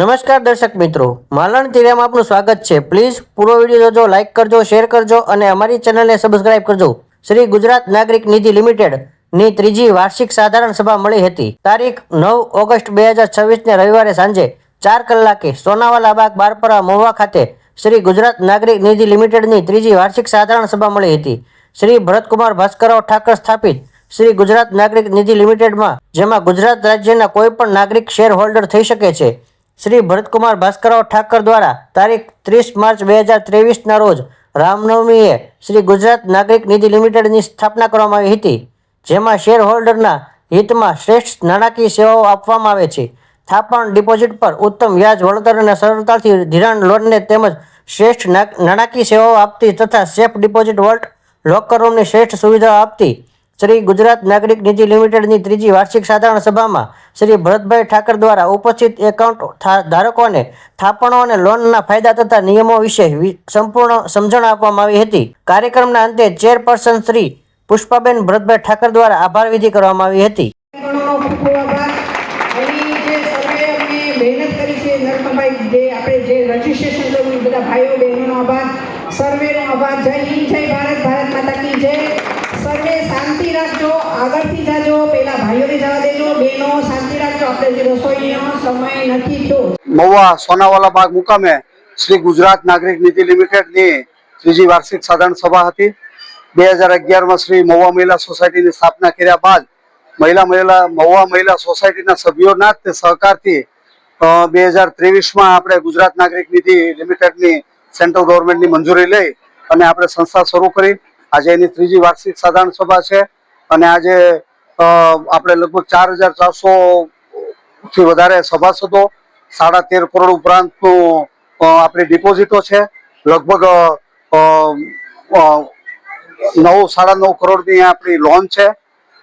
નમસ્કાર દર્શક મિત્રો, માલણ તિરિયામાં આપનું સ્વાગત છે। પ્લીઝ પૂરો વિડીયો જોજો, લાઇક કરજો, શેર કરજો અને અમારી ચેનલને સબસ્ક્રાઇબ કરજો। શ્રી ગુજરાત નાગરિક નિધિ લિમિટેડ ની ત્રીજી વાર્ષિક સાધારણ સભા મળી હતી। તારીખ 9 ઓગસ્ટ 2026 ને રવિવારે સાંજે 4 કલાકે સોનાવાલા બાગ બારપરા મહુવા ખાતે શ્રી ગુજરાત નાગરિક નિધિ લિમિટેડની ત્રીજી વાર્ષિક સાધારણ સભા મળી હતી। શ્રી ભરતકુમાર ભાસ્કરરાવ ઠાકર સ્થાપિત શ્રી ગુજરાત નાગરિક નિધિ લિમિટેડમાં જેમાં ગુજરાત રાજ્યના કોઈ પણ નાગરિક શેર હોલ્ડર થઈ શકે છે। શ્રી ભરતકુમાર ભાસ્કરરાવ ઠાકર દ્વારા તારીખ 30 માર્ચ 2023 રોજ રામનવમીએ શ્રી ગુજરાત નાગરિક નિધિ લિમિટેડની સ્થાપના કરવામાં આવી હતી, જેમાં શેર હોલ્ડરના હિતમાં શ્રેષ્ઠ નાણાકીય સેવાઓ આપવામાં આવે છે। થાપણ ડિપોઝિટ પર ઉત્તમ વ્યાજ વળતર અને સરળતાથી ધિરાણ લોનને તેમજ શ્રેષ્ઠ નાણાકીય સેવાઓ આપતી તથા સેફ ડિપોઝિટ વોલ્ટ લોકર રૂમની શ્રેષ્ઠ સુવિધાઓ આપતી શ્રી ગુજરાત નાગરિક નિધિ લિમિટેડની ત્રીજી વાર્ષિક સાધારણ સભામાં શ્રી ભરતભાઈ ઠાકર દ્વારા ઉપસ્થિત એકાઉન્ટ ધારકોને થાપણો અને લોનના ફાયદા તથા નિયમો વિશે સંપૂર્ણ સમજણ આપવામાં આવી હતી। કાર્યક્રમના અંતે ચેરપર્સન શ્રી પુષ્પાબેન ભરતભાઈ ઠાકર દ્વારા આભાર વિધિ કરવામાં આવી હતી। સર્વેનો આભાર। જય હિન્દ, જય ભારત, ભારત માતા કી જય। સર્વે શાંતિ રાખજો, આગળથી જાજો, પેલા ભાઈઓને જવા દેજો, બહેનો શાંતિ રાખજો, આપણે જે રસોઈનો સમય નથી થયો। મહુવા સોનાવાલા બાગ મુકામે શ્રી ગુજરાત નાગરિક નિધિ લિમિટેડની ત્રીજી વાર્ષિક સાધારણ સભા હતી। 2011માં શ્રી મહુવા મહિલા સોસાયટીની સ્થાપના કર્યા બાદ મહુવા મહિલા સોસાયટીના સભ્યોના જ સહકારથી 2023માં આપણે ગુજરાત નાગરિક નિધિ લિમિટેડની સેન્ટ્રલ ગવર્મેન્ટની મંજૂરી લઈ અને આપણે સંસ્થા શરૂ કરી। આજે એની ત્રીજી વાર્ષિક સાધારણ સભા છે અને આજે આપણે લગભગ 4400 થી વધારે સભાસદો, 13.5 કરોડ ઉપરાંતનું આપણી ડિપોઝિટો છે, લગભગ 9.5 કરોડની આપણી લોન છે,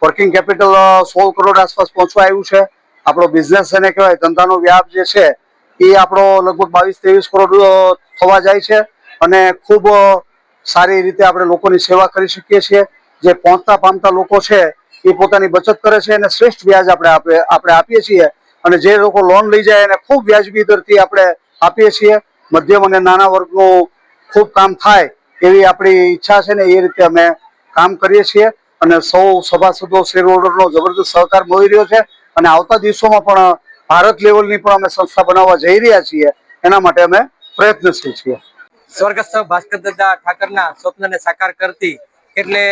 વર્કિંગ કેપિટલ 16 કરોડ આસપાસ પહોંચવા આવ્યું છે। આપણો બિઝનેસ એને કહેવાય ધંધાનો વ્યાપ જે છે એ આપણો લગભગ 22-23 કરોડ થવા જાય છે અને ખૂબ સારી રીતે આપણે લોકોની સેવા કરી શકીએ છીએ। જે પહોંચતા પામતા લોકો છે એ પોતાની બચત કરે છે અને શ્રેષ્ઠ વ્યાજ આપણે આપીએ છીએ અને જે લોકો લોન લઈ જાય એને ખૂબ વ્યાજબી દરથી આપણે આપીએ છીએ। મધ્યમ અને નાના વર્ગનું ખૂબ કામ થાય એવી આપણી ઈચ્છા છે ને એ રીતે અમે કામ કરીએ છીએ અને સૌ સભાસદો શેર હોલ્ડરનો જબરદસ્ત સહકાર મળી રહ્યો છે અને આવતા દિવસોમાં પણ ભારત લેવલની પણ અમે સંસ્થા બનાવવા જઈ રહ્યા છીએ, એના માટે અમે પ્રયત્નશીલ છીએ। સ્વર્ગસ્થ ભાસ્કર દાદા ઠાકરના સ્વપ્નને સાકાર કરતી એટલે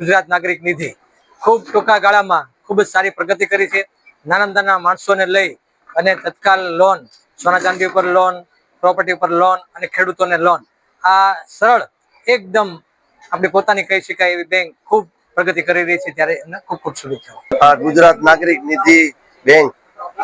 ગુજરાત નાગરિક નિધિ ખૂબ ટૂંકા ગાળામાં ખૂબ જ સારી પ્રગતિ કરી છે। નાના માણસોને લઈ અને તત્કાલ લોન, સોના ચાંદી ઉપર લોન, પ્રોપર્ટી ઉપર લોન અને ખેડૂતોને લોન, આ સરળ એકદમ આપણી પોતાની કહી શકાય એવી બેંક ખૂબ પ્રગતિ કરી રહી છે, ત્યારે એમને ખૂબ ખૂબ શુભેચ્છાઓ। ગુજરાત નાગરિક નિધિ બેંક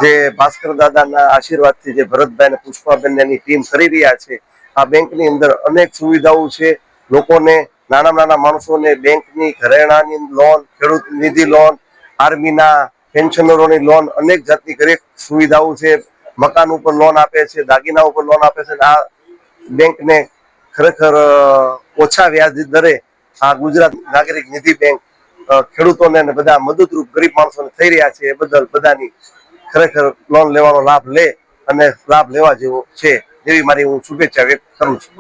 જે ભાસ્કર દાદાના આશીર્વાદથી જે ભરતભાઈ અને પુષ્પાબેન એની ટીમ કરી રહ્યા છે, આ બેંકની અંદર અનેક સુવિધાઓ છે। લોકોને, નાના માણસોને બેંકની ઘરેણાની લોન, ખેડૂત નિધિ લોન, આર્મીના પેન્શનરોની લોન, અનેક જાતની દરેક સુવિધાઓ છે। મકાન ઉપર લોન આપે છે, દાગીના ઉપર લોન આપે છે। આ બેંકને ખરેખર ઓછા વ્યાજ દરે આ ગુજરાત નાગરિક નિધિ બેંક ખેડૂતોને બધા મદદરૂપ ગરીબ માણસોને થઈ રહ્યા છે। એ બદલ બધાની ખરેખર લોન લેવાનો લાભ લે અને લાભ લેવા જેવો છે એવી મારી હું શુભેચ્છા વ્યક્ત કરું છું।